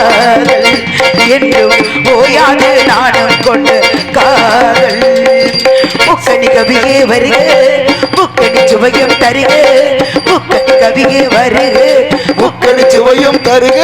காதல் என்றும் ஓயாது நாணம் கொண்டு காதல் முக்கணி கவியே வருக முக்கணி சுவையும் தருக முக்கணி கவியே வருக முக்கணி சுவையும் தருக